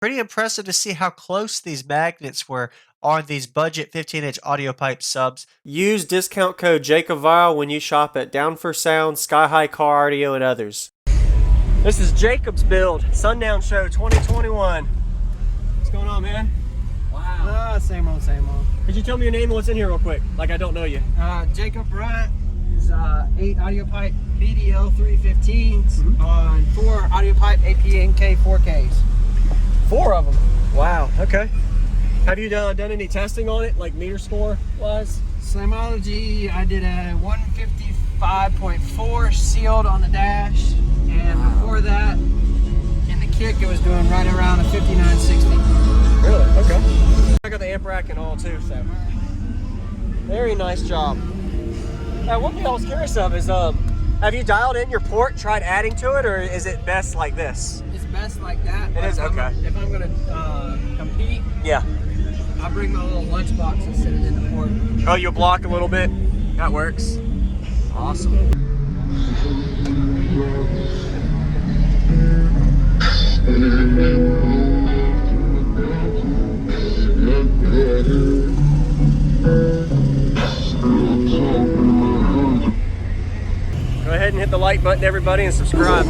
Pretty impressive to see how close these magnets were on these budget 15-inch audio pipe subs. Use discount code JACOBVILE when you shop at Down for Sound, Sky High Car Audio, and others. This is Jacob's build, Sundown Show 2021. What's going on, man? Wow. Same old, same old. Could you tell me your name and what's in here real quick? Like I don't know you. Jacob Bryant is 8 audio pipe BDL 315s on 4 audio pipe APNK 4Ks. 4 of them. Wow, okay. Have you done any testing on it, like meter score wise? Slimology, I did a 155.4 sealed on the dash, and before that, in the kick, it was doing right around a 5960. Really? Okay. I got the amp rack and all too, so. Very nice job. Now, one thing I was curious of is, have you dialed in your port, tried adding to it, or is it best like this? It's best like that. It is? Okay. If I'm going to compete, yeah, I bring my little lunchbox and sit it in the port. Oh, you'll block a little bit? That works. Awesome. Go ahead and hit the like button, everybody, and subscribe.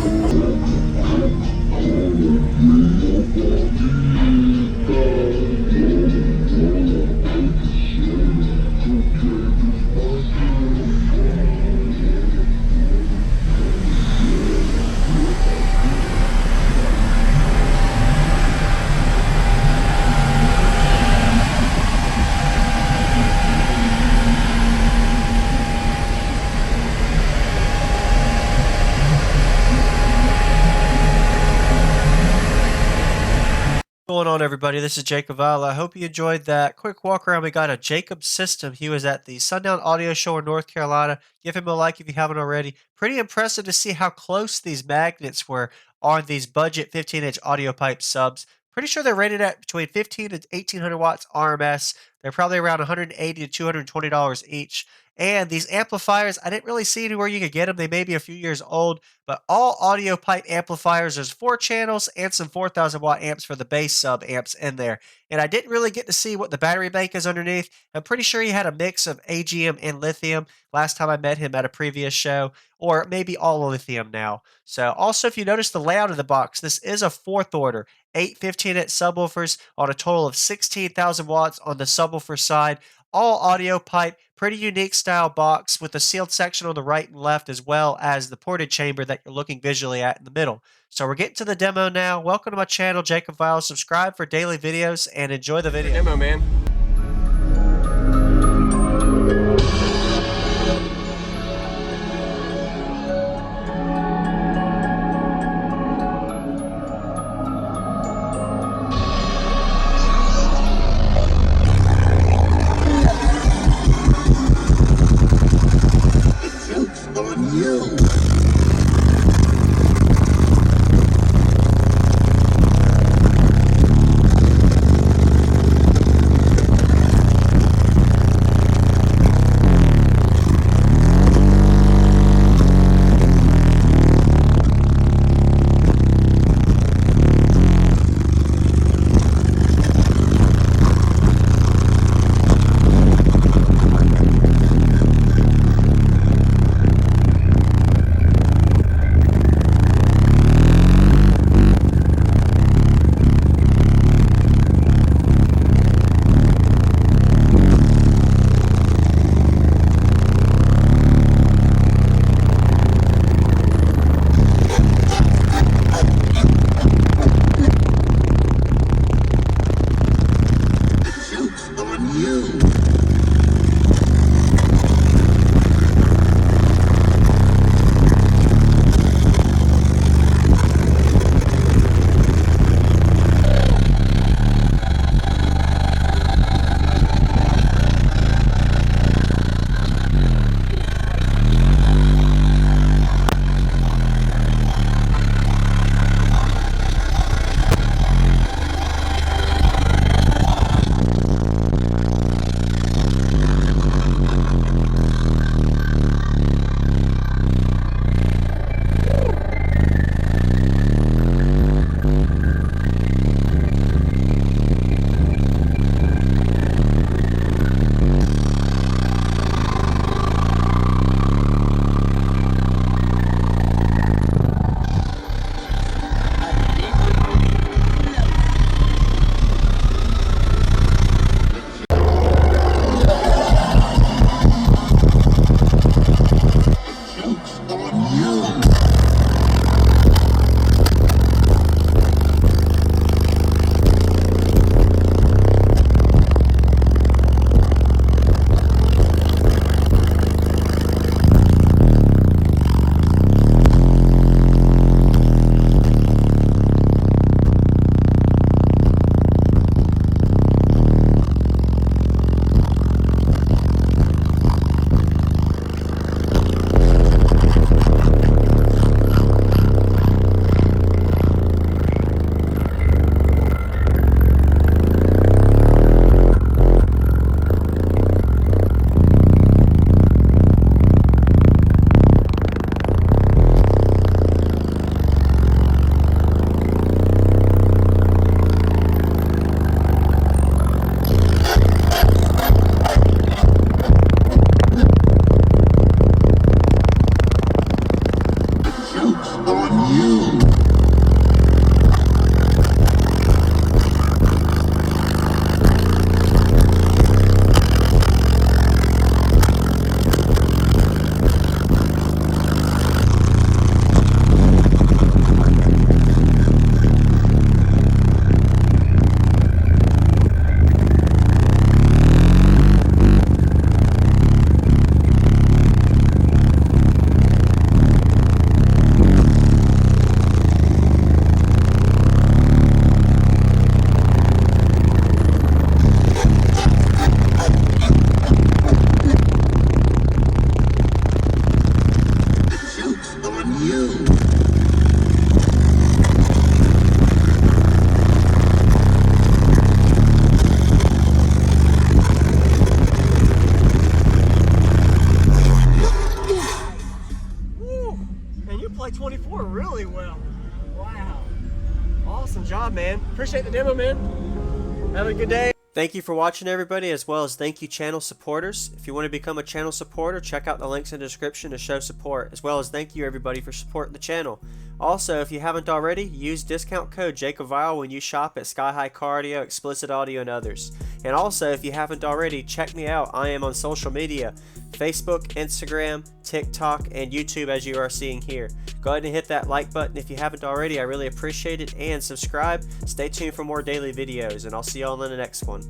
What's going on, everybody? This is Jacob Vile. I hope you enjoyed that quick walk around. We got a Jacob system. He was at the Sundown Audio Show in North Carolina. Give him a like if you haven't already. Pretty impressive to see how close these magnets were on these budget 15-inch audio pipe subs. Pretty sure they're rated at between 15 and 1800 watts RMS. They're probably around $180 to $220 each. And these amplifiers, I didn't really see anywhere you could get them. They may be a few years old, but all audio pipe amplifiers, there's 4 channels and some 4,000 watt amps for the bass sub amps in there. And I didn't really get to see what the battery bank is underneath. I'm pretty sure he had a mix of AGM and lithium last time I met him at a previous show, or maybe all lithium now. So also, if you notice the layout of the box, this is a 4th order, 8 15-inch subwoofers on a total of 16,000 watts on the subwoofer side. All audio pipe, pretty unique style box with a sealed section on the right and left, as well as the ported chamber that you're looking visually at in the middle. So we're getting to the demo now. Welcome to my channel, Jacob Vile. Subscribe for daily videos and enjoy the video. Demo, man. appreciate the demo, man. Have a good day. Thank you for watching, everybody, as well as thank you channel supporters. If you want to become a channel supporter, check out the links in the description to show support, as well as thank you everybody for supporting the channel. Also, if you haven't already, use discount code JACOBVILE when you shop at Sky High Car Audio, Explicit Audio, and others. And also, if you haven't already, check me out. I am on social media, Facebook, Instagram, TikTok, and YouTube, as you are seeing here. Go ahead and hit that like button if you haven't already. I really appreciate it. And subscribe. Stay tuned for more daily videos, and I'll see y'all in the next one.